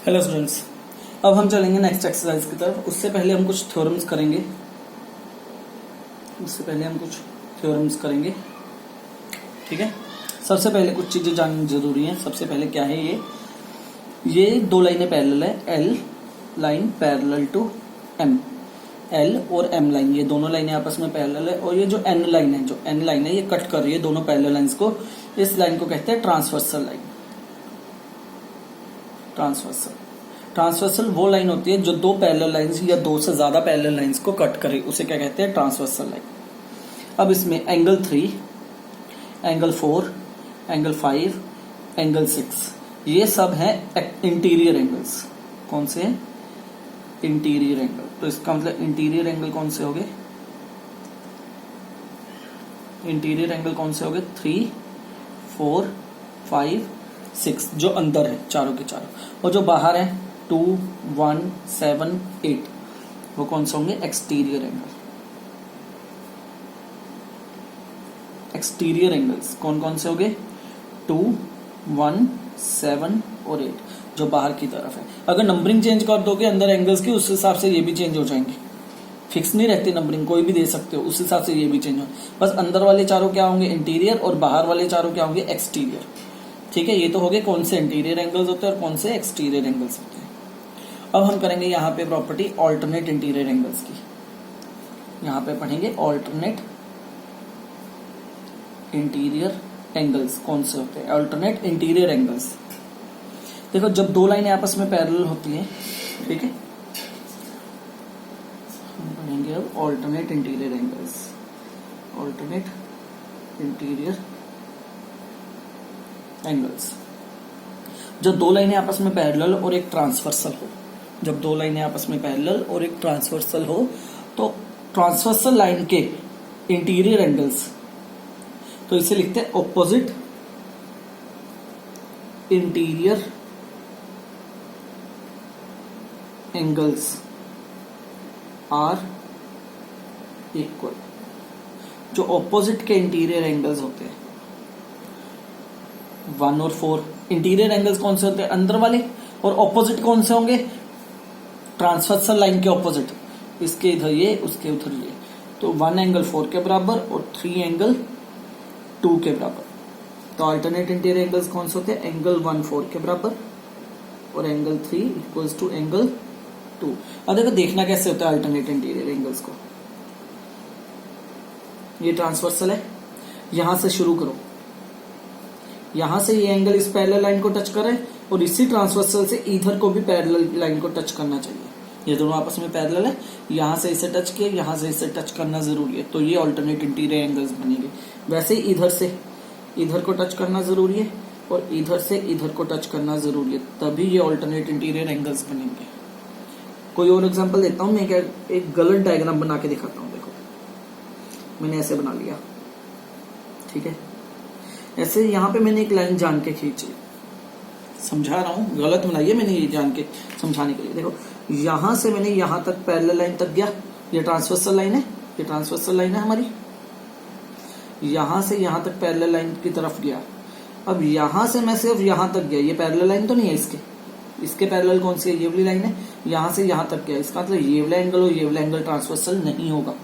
Hello students, अब हम चलेंगे नेक्स्ट एक्सरसाइज की तरफ। उससे पहले हम कुछ थ्योरम्स करेंगे। ठीक है। सबसे पहले कुछ चीजें जाननी जरूरी हैं। सबसे पहले क्या है, ये दो लाइनें पैरेलल है। L line parallel to M, L और एम लाइन, ये दोनों लाइनें आपस में पैरेलल है। और ये जो एन लाइन है, ये कट कर रही है दोनों पैरेलल लाइंस को। इस लाइन को कहते हैं ट्रांसवर्सल लाइन। ट्रांसवर्सल वो लाइन होती है जो दो पैरेलल लाइंस या दो से ज्यादा पैरेलल लाइंस को कट करे, उसे क्या कहते हैं, ट्रांसवर्सल लाइन। अब इसमें एंगल 3, एंगल 4, एंगल 5, एंगल 6, ये सब है इंटीरियर एंगल्स। कौन से हैं? Interior angle. तो इसका मतलब इंटीरियर एंगल कौन से हो गए? 3, 4, 5, 6 जो अंदर है चारों के चारों, और जो बाहर है 2, 1, 7, 8 वो कौन से होंगे? एक्सटीरियर एंगल्स कौन कौन से होंगे? 2, 1, 7 और 8 जो बाहर की तरफ है। अगर नंबरिंग चेंज कर दोगे अंदर एंगल्स की, उस हिसाब से ये भी चेंज हो जाएंगे। फिक्स नहीं रहती नंबरिंग, कोई भी दे सकते हो, उस हिसाब से ये भी चेंज हो। बस अंदर वाले चारों क्या होंगे? इंटीरियर, और बाहर वाले चारों क्या होंगे? एक्सटीरियर। ठीक है, ये तो हो गए कौन से इंटीरियर एंगल्स होते हैं और कौन से एक्सटीरियर एंगल्स होते हैं। अब हम करेंगे यहाँ पे प्रॉपर्टी ऑल्टरनेट इंटीरियर एंगल्स की। यहाँ पे पढ़ेंगे ऑल्टरनेट इंटीरियर एंगल्स कौन से होते हैं। ऑल्टरनेट इंटीरियर एंगल्स, देखो जब दो लाइनें आपस में पैरेलल होती हैं, ठीक है, हम पढ़ेंगे अब ऑल्टरनेट इंटीरियर एंगल्स। जब दो लाइनें आपस में पैरेलल और एक ट्रांसवर्सल हो, तो ट्रांसवर्सल लाइन के इंटीरियर एंगल्स, तो इसे लिखते हैं opposite interior angles are equal. जो ऑपोजिट के इंटीरियर एंगल्स होते हैं 1 और 4, इंटीरियर एंगल्स कौन से होते हैं? अंदर वाले। और ऑपोजिट कौन से होंगे? ट्रांसवर्सल लाइन के ऑपोजिट, इसके इधर ये, उसके उधर ये। तो 1 एंगल 4 के बराबर और 3 एंगल 2 के बराबर। तो अल्टरनेट इंटीरियर एंगल्स कौन से होते हैं? एंगल 1 4 के बराबर और एंगल 3 इक्वल्स टू एंगल 2। अब देखो देखना कैसे होता है अल्टरनेट इंटीरियर एंगल्स को। ये ट्रांसवर्सल है, यहां से शुरू करो, यहां से ये एंगल इस पैरेलल लाइन को टच करे और इसी ट्रांसवर्सल से इधर को भी पैरेलल लाइन को टच करना चाहिए। ये दोनों आपस में पैरेलल है, यहां से इसे टच किया, यहां से इसे टच करना जरूरी है, तो ये ऑल्टरनेट इंटीरियर एंगल्स बनेंगे। वैसे ही इधर से इधर को टच करना जरूरी है और इधर से इधर को टच करना जरूरी है, तभी ये ऑल्टरनेट इंटीरियर एंगल्स बनेंगे। कोई और एग्जांपल देता हूं मैं, क्या एक गलत डायग्राम बना के दिखाता हूं। देखो मैंने ऐसे बना लिया, ठीक है, ऐसे यहां पे मैंने एक लाइन जान के खींची, समझा रहा हूं, गलत बनाइए मैंने ये जान के समझाने के लिए। देखो यहां से मैंने यहां तक पैरेलल लाइन तक गया, ये ट्रांसवर्सल लाइन है हमारी, यहां से यहां तक पैरेलल लाइन की तरफ गया। अब यहां से मैं सिर्फ यहां तक गया, ये पैरेलल लाइन तो नहीं है इसके पैरेलल कौन सी है? ये वाली लाइन है। यहां से यहां तक गया, इसका मतलब ये वाला एंगल और ये वाला एंगल ट्रांसवर्सल नहीं होगा।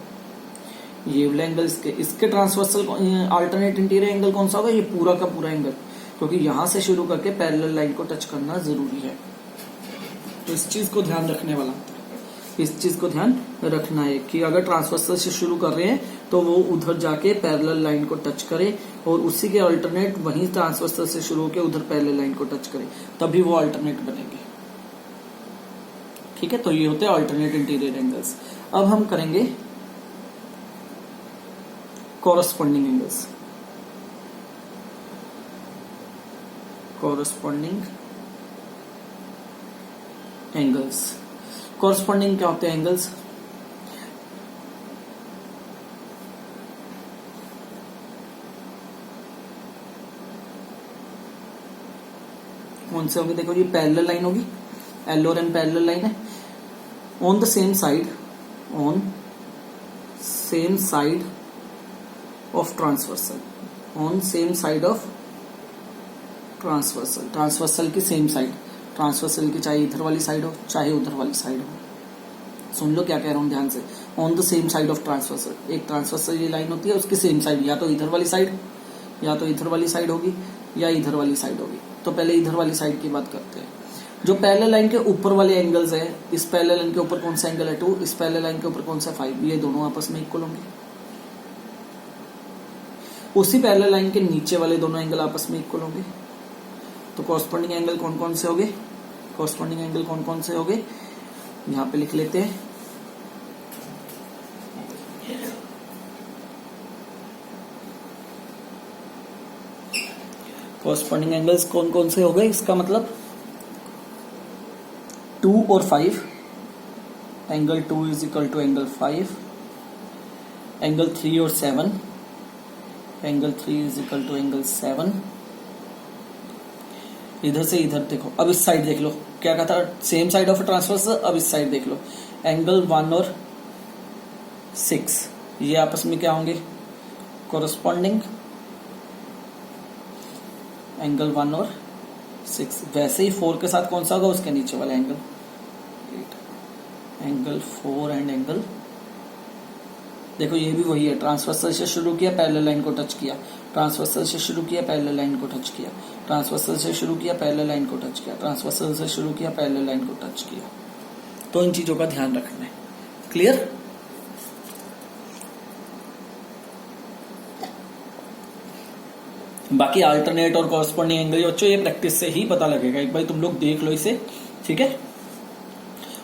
ये वाला एंगल इसके ट्रांसवर्सल अल्टरनेट इंटीरियर एंगल कौन सा होगा? ये पूरा का पूरा एंगल, क्योंकि यहां से शुरू करके पैरेलल लाइन को टच करना जरूरी है। तो इस चीज को ध्यान रखना है कि अगर ट्रांसवर्सल से शुरू कर रहे हैं तो वो उधर जाके पैरेलल लाइन को टच करे और उसी के अल्टरनेट वहीं ट्रांसवर्सल से शुरू होकर उधर पैरेलल लाइन को टच करे, तभी वो अल्टरनेट बनेंगे। ठीक है, तो ये होते हैं अल्टरनेट इंटीरियर एंगल्स। अब हम करेंगे कॉरस्पॉन्डिंग एंगल्स। कॉरस्पॉन्डिंग क्या होते हैं एंगल्स? कौन से होंगे? देखो ये पैरेलल लाइन होगी, एल और एम पैरेलल लाइन है, on the same side of transversal, transversal की सेम साइड। ट्रांसवर्सल की चाहे इधर वाली साइड हो चाहे उधर वाली साइड हो। सुन लो क्या कह रहा हूँ ध्यान से। On the same side of transversal, एक ट्रांसवर्सल ये लाइन होती है, उसकी सेम साइड या तो इधर वाली साइड या तो इधर वाली साइड होगी या इधर वाली साइड होगी। तो पहले इधर वाली साइड की बात करते हैं। जो पैरेलल लाइन के ऊपर वाले एंगल्स है, इस पैरेलल लाइन के ऊपर कौन सा एंगल है 2, इस पैरेलल लाइन के ऊपर कौन सा 5, ये दोनों आपस में इक्वल होंगे। उसी पैरेलल लाइन के नीचे वाले दोनों एंगल आपस में इक्वल होंगे। तो कॉरस्पॉन्डिंग एंगल कौन कौन से होंगे, कॉरस्पॉन्डिंग एंगल कौन कौन से होंगे यहाँ पे लिख लेते हैं। कॉरस्पॉन्डिंग एंगल्स कौन कौन से हो गए, इसका मतलब 2 और 5, angle 2 is equal to angle 5, angle 3 और 7, angle 3 is equal to angle 7। इधर से इधर देखो, अब इस साइड देख लो क्या कहा था, सेम साइड ऑफ ट्रांसवर्सल। अब इस साइड देख लो, एंगल 1 और 6 ये आपस में क्या होंगे, कॉरस्पॉन्डिंग एंगल 1 और 6। वैसे ही 4 के साथ कौन सा होगा, उसके नीचे वाला एंगल 8, एंगल 4 एंड एंगल, देखो ये भी वही है, ट्रांसवर्सल से शुरू किया पैरेलल लाइन को टच किया, ट्रांसवर्सल से शुरू किया पैरेलल लाइन को टच किया, ट्रांसवर्सल से शुरू किया पैरेलल लाइन को टच किया, ट्रांसवर्सल से शुरू किया पैरेलल लाइन को टच किया। तो इन चीजों का ध्यान रखना है। क्लियर? बाकी अल्टरनेट और कॉरस्पॉन्डिंग एंगल बच्चों ये प्रैक्टिस से ही पता लगेगा, एक बार तुम लोग देख लो इसे, ठीक है।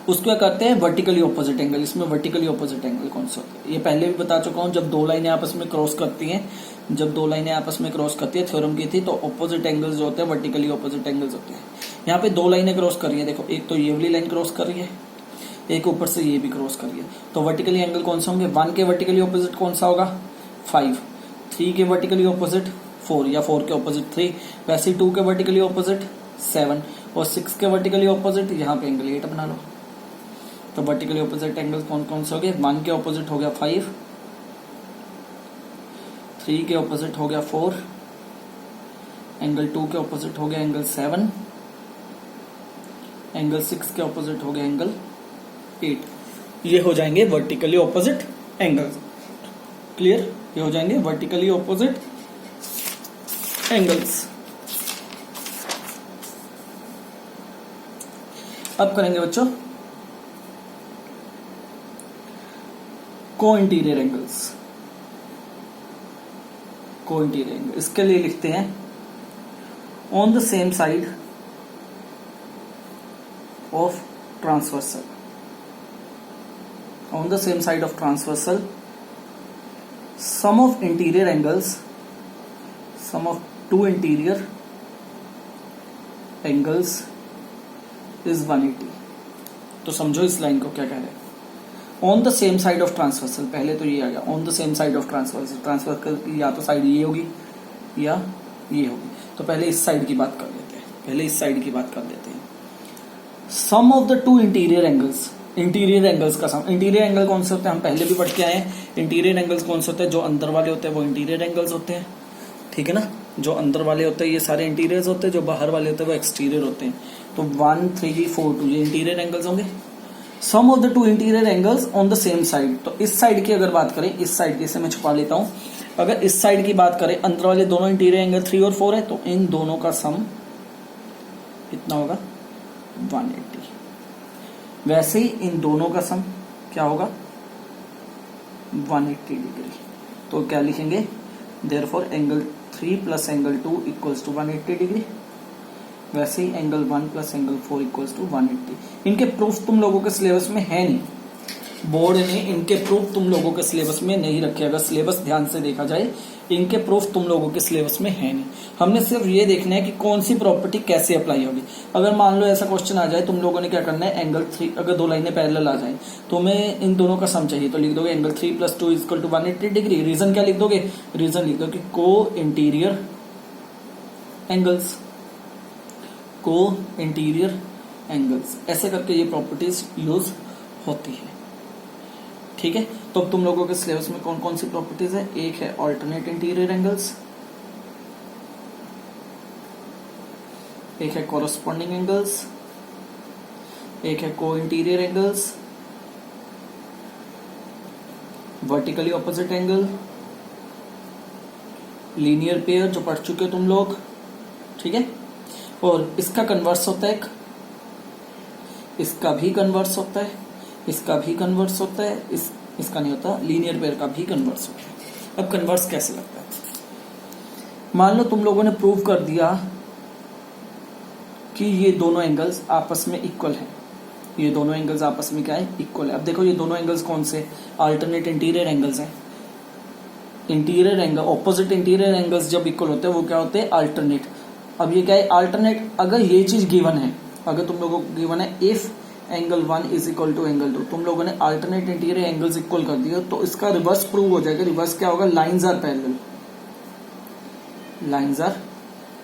उसको क्या करते हैं, वर्टिकली ऑपोजिट एंगल। इसमें वर्टिकली ऑपोजिट एंगल कौन सा होता है ये पहले भी बता चुका हूं। जब दो लाइनें आपस में क्रॉस करती हैं, जब दो लाइनें आपस में क्रॉस करती है, थ्योरम की थी, तो ऑपोजिट एंगल्स जो होते हैं वर्टिकली ऑपोजिट एंगल्स होते हैं। यहाँ पे दो लाइनें क्रॉस कर रही है, देखो एक तो ये वाली लाइन क्रॉस कर रही है, एक ऊपर से ये भी क्रॉस कर रही है। तो वर्टिकली एंगल कौन सा होंगे, 1 के वर्टिकली ऑपोजिट कौन सा होगा 5, 3 के वर्टिकली ऑपोजिट 4 या 4 के ऑपोजिट 3, वैसे 2 के वर्टिकली ऑपोजिट 7 और 6 के वर्टिकली ऑपोजिट यहाँ पे एंगल 8 बना लो। तो वर्टिकली ऑपोजिट एंगल कौन कौन से हो गए, 1 के ऑपोजिट हो गया 5, 3 के ऑपोजिट हो गया 4, एंगल 2 के ऑपोजिट हो गया एंगल 7, एंगल 6 के ऑपोजिट हो गया एंगल 8। ये हो जाएंगे वर्टिकली ऑपोजिट एंगल्स। क्लियर? ये हो जाएंगे वर्टिकली ऑपोजिट एंगल्स। अब करेंगे बच्चों को interior angles. Co interior angle, इसके लिए लिखते हैं on the same side of transversal, on the same side of transversal sum of interior angles, sum of two interior angles is 180। तो समझो इस लाइन को क्या कह रहे हैं, on the same side of transversal. पहले तो ये आ गया on the same side of transversal, transversal की या तो साइड ये होगी या ये होगी। तो पहले इस साइड की बात कर लेते हैं, पहले इस साइड की बात कर लेते हैं। Sum of the two interior angles, interior angles का सम। इंटीरियर एंगल कौन से होते हैं, हम पहले भी पढ़ के आए हैं। इंटीरियर एंगल्स कौन से होते हैं, जो अंदर वाले होते हैं वो इंटीरियर एंगल्स होते हैं, ठीक है ना। जो अंदर वाले होते हैं ये सारे इंटीरियर होते हैं, जो बाहर वाले होते हैं वो एक्सटीरियर होते हैं। तो 1, 3, 4, 2 ये इंटीरियर एंगल्स होंगे। Sum of the two interior angles on the same side, तो इस साइड की अगर बात करें, इस साइड की, इसे मैं छुपा लेता हूं। अगर इस साइड की बात करें, अंदर वाले दोनों इंटीरियर एंगल 3 और 4 है, तो इन दोनों का सम कितना होगा 180। वैसे ही इन दोनों का सम क्या होगा 180 डिग्री। तो क्या लिखेंगे, therefore angle 3 plus angle 2 equals to 180 degree. वैसे ही angle 1 plus angle 4 equals to 180। इनके प्रूफ तुम लोगों के सिलेबस में है नहीं, बोर्ड ने इनके प्रूफ तुम लोगों के सिलेबस में नहीं रखे। अगर सिलेबस ध्यान से देखा जाए, इनके प्रूफ तुम लोगों के सिलेबस में है नहीं। हमने सिर्फ ये देखना है कि कौन सी प्रॉपर्टी कैसे अप्लाई होगी। अगर मान लो ऐसा क्वेश्चन आ जाए, तुम लोगों ने क्या करना है, एंगल 3, अगर दो लाइनें पैरेलल आ जाए, तुम्हें इन दोनों का सम चाहिए, तो लिख दोगे angle 3 plus 2 equal to 180 degree. Reason क्या लिख दोगे, रीजन लिख दो कि co interior angles, co interior angles, ऐसे करके ये प्रॉपर्टीज यूज होती है, ठीक है। तो अब तुम लोगों के सिलेबस में कौन कौन सी प्रॉपर्टीज है, एक है ऑल्टरनेट इंटीरियर एंगल्स, एक है कॉरस्पॉन्डिंग एंगल्स, एक है को interior angles, vertically opposite angle, linear pair जो पढ़ चुके हो तुम लोग, ठीक है। और इसका कन्वर्स होता है, इसका भी कन्वर्स होता है, इसका भी कन्वर्स होता है, इसका नहीं होता, लीनियर पेयर का भी कन्वर्स होता है। अब कन्वर्स कैसे लगता है, मान लो तुम लोगों ने प्रूव कर दिया कि ये दोनों एंगल्स आपस में इक्वल हैं, ये दोनों एंगल्स आपस में क्या है, इक्वल है। अब देखो ये दोनों एंगल्स कौन से, अल्टरनेट इंटीरियर एंगल्स हैं। Interior angle, opposite interior angles जब इक्वल होते हैं वो क्या होते हैं, अल्टरनेट। अब ये क्या है, अल्टरनेट। अगर ये चीज गिवन है, अगर तुम लोगों को गिवन है if angle 1 is equal to angle 2, तुम लोगों ने अल्टरनेट इंटीरियर एंगल्स इक्वल कर दिया, तो इसका रिवर्स प्रूव हो जाएगा। रिवर्स क्या होगा, lines are parallel, lines are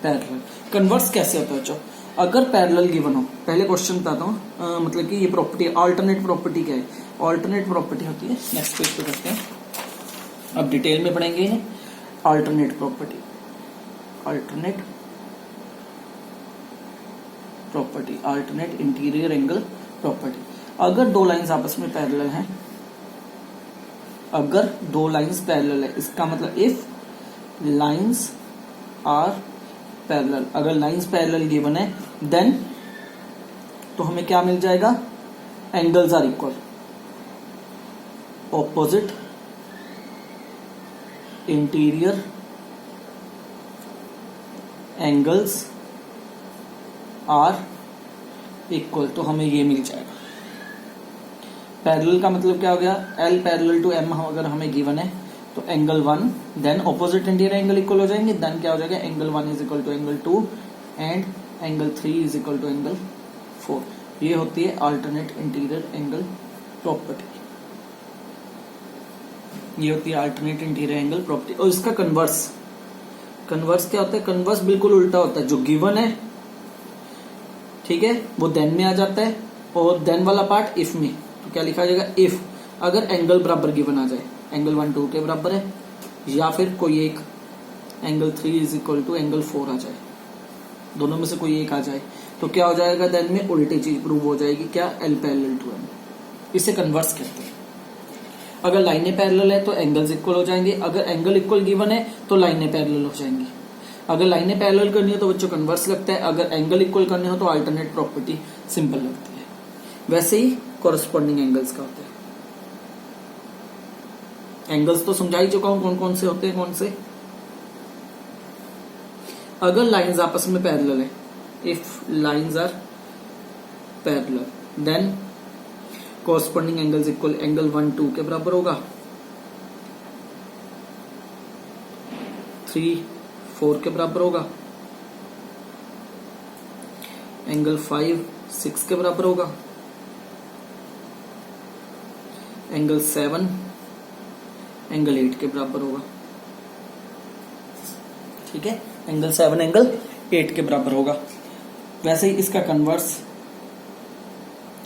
parallel. Converse कैसे होता है बच्चों, अगर पैरेलल गिवन हो, पहले क्वेश्चन बताता हूँ, मतलब कि ये प्रॉपर्टी अल्टरनेट प्रॉपर्टी क्या है, अल्टरनेट प्रॉपर्टी होती है, नेक्स्ट पेज पे करते हैं, अब डिटेल में पढ़ेंगे alternate property. Alternate property, alternate interior angle property. अगर दो लाइंस आपस में पैरेलल हैं, अगर दो लाइंस पैरेलल है, इसका मतलब इफ लाइंस आर पैरेलल, अगर लाइंस पैरेलल गिवन है देन तो हमें क्या मिल जाएगा, angles are equal, opposite interior angles are equal, तो हमें ये मिल जाएगा। पैरेलल का मतलब क्या हो गया, L पैरेलल टू M अगर हमें गिवन है तो angle 1 then opposite interior angle equal हो जाएंगे, देन क्या हो जाएगा, angle 1 is equal to angle 2 and angle 3 is equal to angle 4। ये होती है अल्टरनेट इंटीरियर एंगल प्रॉपर्टी, ये होती है अल्टरनेट इंटीरियर एंगल प्रॉपर्टी। और इसका कन्वर्स, कन्वर्स क्या होता है, कन्वर्स बिल्कुल उल्टा होता है, जो गिवन है ठीक है वो देन में आ जाता है, और देन वाला पार्ट इफ में, तो क्या लिखा जाएगा, इफ अगर एंगल बराबर गिवन आ जाए, एंगल 1 2 के बराबर है, या फिर कोई एक angle 3 is equal to angle 4 आ जाए, दोनों में से कोई एक आ जाए, तो क्या हो जाएगा, देन में उल्टी चीज प्रूव हो जाएगी, क्या, L पैरेलल टू M। इसे कन्वर्स कहते हैं। अगर लाइनें पैरेलल है तो एंगल्स इक्वल हो जाएंगे, अगर एंगल इक्वल गिवन है तो लाइनें पैरेलल हो जाएंगी। अगर लाइनें पैरेलल करनी हो तो बच्चों कन्वर्स लगता है, अगर एंगल इक्वल करने हो तो अल्टरनेट प्रॉपर्टी सिंपल लगती है। वैसे ही कॉरस्पॉन्डिंग एंगल्स का होता है। एंगल्स तो समझा ही चुका हूं कौन कौन से होते हैं, कौन से, अगर लाइंस आपस में पैरेलल है, if lines are parallel then corresponding angles equal, angle 1 2 के बराबर होगा, 3 4 के बराबर होगा, एंगल 5 6 के बराबर होगा, एंगल 7 एंगल 8 के बराबर होगा, ठीक है, एंगल 7 एंगल 8 के बराबर होगा। वैसे ही इसका कन्वर्स,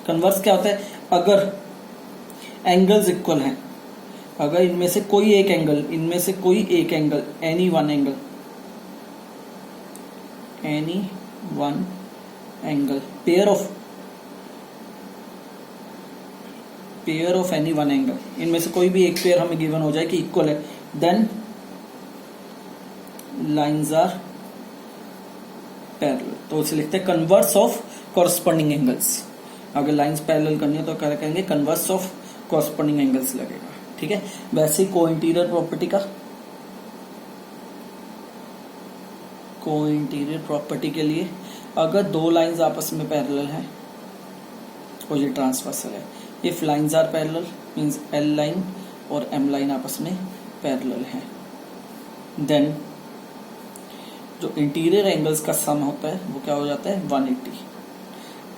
कन्वर्स क्या होता है, अगर एंगल्स इक्वल हैं, अगर इनमें से कोई एक एंगल, इनमें से कोई एक angle, any one angle, any one angle, pair of any one angle, इनमें से कोई भी एक पेयर हमें गिवन हो जाए कि इक्वल है, देन लाइंस आर पैरेलल, तो उसे लिखते हैं कन्वर्स ऑफ कॉरस्पॉन्डिंग एंगल्स। अगर लाइंस पैरेलल करनी है तो क्या कहेंगे, कन्वर्स ऑफ कॉरस्पॉन्डिंग एंगल्स लगेगा, ठीक है। वैसे ही को-इंटीरियर प्रॉपर्टी का, को-इंटीरियर प्रॉपर्टी के लिए अगर दो लाइंस आपस में पैरेलल हैं और ये ट्रांसवर्सल है, if lines are parallel means L line और M लाइन आपस में पैरेलल है, देन जो इंटीरियर एंगल्स का सम होता है वो क्या हो जाता है, 180।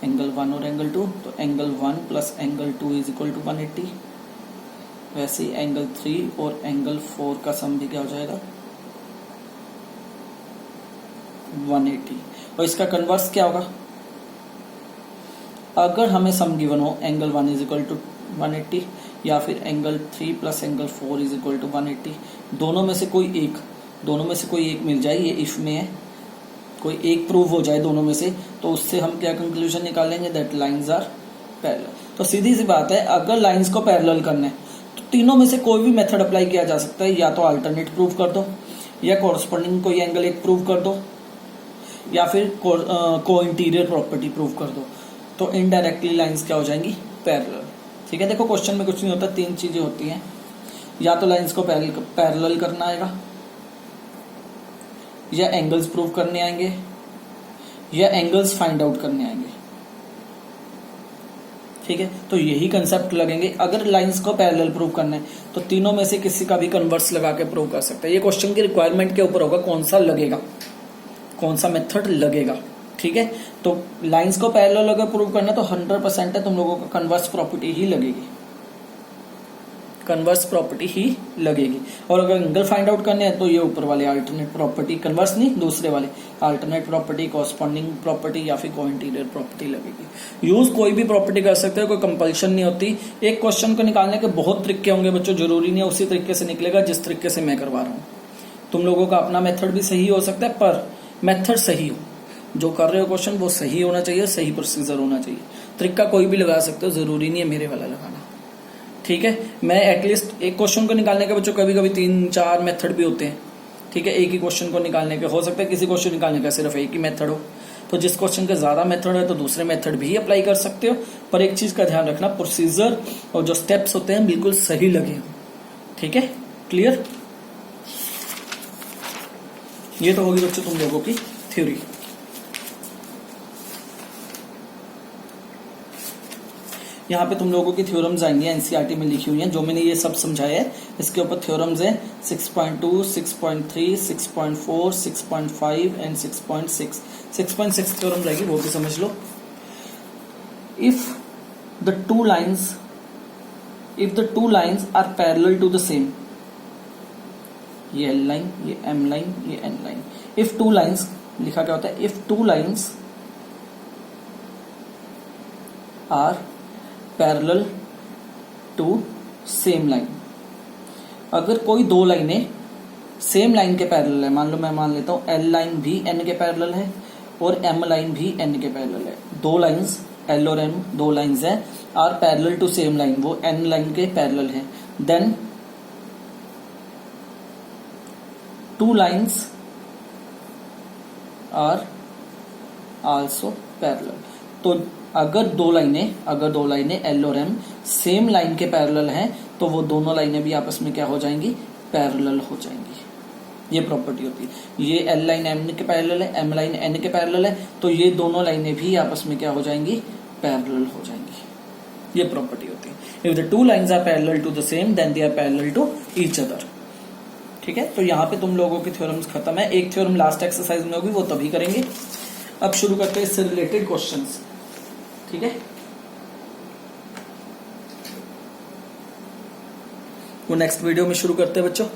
एंगल 1 और एंगल 2, तो angle 1 plus angle 2 is equal to 180। वैसे ही एंगल 3 और एंगल 4 का सम भी क्या हो जाएगा, 180। और इसका कन्वर्स क्या होगा, अगर हमें सम गिवन हो एंगल 1 इज इक्वल टू 180 या फिर angle 3 plus angle 4 is equal to 180, दोनों में से कोई एक मिल जाए, ये इफ में है, कोई एक प्रूव हो जाए दोनों में से, तो उससे हम क्या कंक्लूजन निकालेंगे, दैट लाइंस आर पैरेलल। तो सीधी सी बात है, अगर लाइंस को पैरेलल करना है तो तीनों में से कोई भी मेथड अप्लाई किया जा सकता है। या तो अल्टरनेट प्रूव कर दो, या कॉरस्पॉन्डिंग कोई एंगल एक प्रूव कर दो, या फिर को इंटीरियर प्रॉपर्टी प्रूव कर दो। तो इनडायरेक्टली लाइंस क्या हो जाएंगी, पैरेलल। ठीक है, देखो क्वेश्चन में कुछ नहीं होता, तीन चीजें होती हैं, या तो लाइंस को पैरेलल करना आएगा, या एंगल्स प्रूव करने आएंगे, या एंगल्स फाइंड आउट करने आएंगे। ठीक है, तो यही कंसेप्ट लगेंगे। अगर लाइंस को पैरेलल प्रूव करना है तो तीनों में से किसी का भी कन्वर्स लगा के प्रूव कर सकते हैं। ये क्वेश्चन की रिक्वायरमेंट के ऊपर होगा कौन सा लगेगा, कौन सा मेथड लगेगा। ठीक है, तो लाइंस को पैरेलल अगर प्रूव करना है तो 100% है तुम लोगों को कन्वर्स प्रॉपर्टी ही लगेगी, कन्वर्स प्रॉपर्टी ही लगेगी। और अगर एंगल फाइंड आउट करने हैं तो ये ऊपर वाले अल्टरनेट प्रॉपर्टी, कन्वर्स नहीं दूसरे वाले अल्टरनेट प्रॉपर्टी, कॉरस्पॉन्डिंग प्रॉपर्टी या फिर को-इंटीरियर प्रॉपर्टी लगेगी। यूज कोई भी प्रॉपर्टी कर सकते हो, कोई कंपल्शन नहीं होती। एक क्वेश्चन को निकालने के बहुत तरीके होंगे बच्चों, जरूरी नहीं है उसी तरीके से निकलेगा जिस तरीके से मैं करवा रहा हूँ। तुम लोगों का अपना मेथड भी सही हो सकता है, पर मेथड सही हो, जो कर रहे हो क्वेश्चन वो सही होना चाहिए, सही प्रोसीजर होना चाहिए। तरीका कोई भी लगा सकते हो, जरूरी नहीं है मेरे वाला लगाना। ठीक है, मैं एटलीस्ट एक क्वेश्चन को निकालने के बच्चों कभी कभी 3-4 मेथड भी होते हैं। ठीक है, एक ही क्वेश्चन को निकालने के हो सकता है, किसी क्वेश्चन निकालने का सिर्फ एक ही मेथड हो। तो जिस क्वेश्चन का ज्यादा मेथड है तो दूसरे मेथड भी अप्लाई कर सकते हो, पर एक चीज का ध्यान रखना, प्रोसीजर और जो स्टेप्स होते हैं बिल्कुल सही लगे हो। ठीक है, क्लियर। ये तो होगी बच्चों तुम लोगों की थ्योरी। यहाँ पे तुम लोगों की थ्योरम्स आएंगी, एनसीईआरटी में लिखी हुई हैं, जो मैंने ये सब समझाया है इसके ऊपर थ्योरम्स हैं 6.2, 6.3, 6.4, 6.5 एंड 6.6। 6.6 थ्योरम रहेगी, वो भी समझ लो। If the two lines are parallel to the same, ये एल लाइन, ये एम लाइन, ये N line. If two lines लिखा क्या होता है, if two lines are parallel to same line. अगर कोई दो लाइनें सेम लाइन के पैरेलल है, मान लो मैं मान लेता हूं एल लाइन भी एन के पैरेलल है और एम लाइन भी एन के पैरेलल है। दो लाइंस एल और एम, दो लाइंस है, are parallel to same line, वो एन लाइन के पैरेलल है। Then two lines are also parallel. तो अगर दो लाइनें एल और एम सेम लाइन के पैरेलल हैं तो वो दोनों लाइनें भी आपस में क्या हो जाएंगी, पैरेलल हो जाएंगी। ये प्रॉपर्टी होती है। ये एल लाइन एम के पैरेलल है, एम लाइन एन के पैरेलल है, तो ये दोनों लाइनें भी आपस में क्या हो जाएंगी, पैरेलल हो जाएंगी। ये प्रॉपर्टी होती है। If the two lines are parallel to the same then they are parallel to each other. ठीक है, तो यहाँ पे तुम लोगों की थ्योरम्स खत्म है। एक थ्योरम लास्ट एक्सरसाइज में होगी, वो तभी करेंगे। अब शुरू करते हैं इससे रिलेटेड क्वेश्चंस। ठीक है, वो नेक्स्ट वीडियो में शुरू करते हैं बच्चों।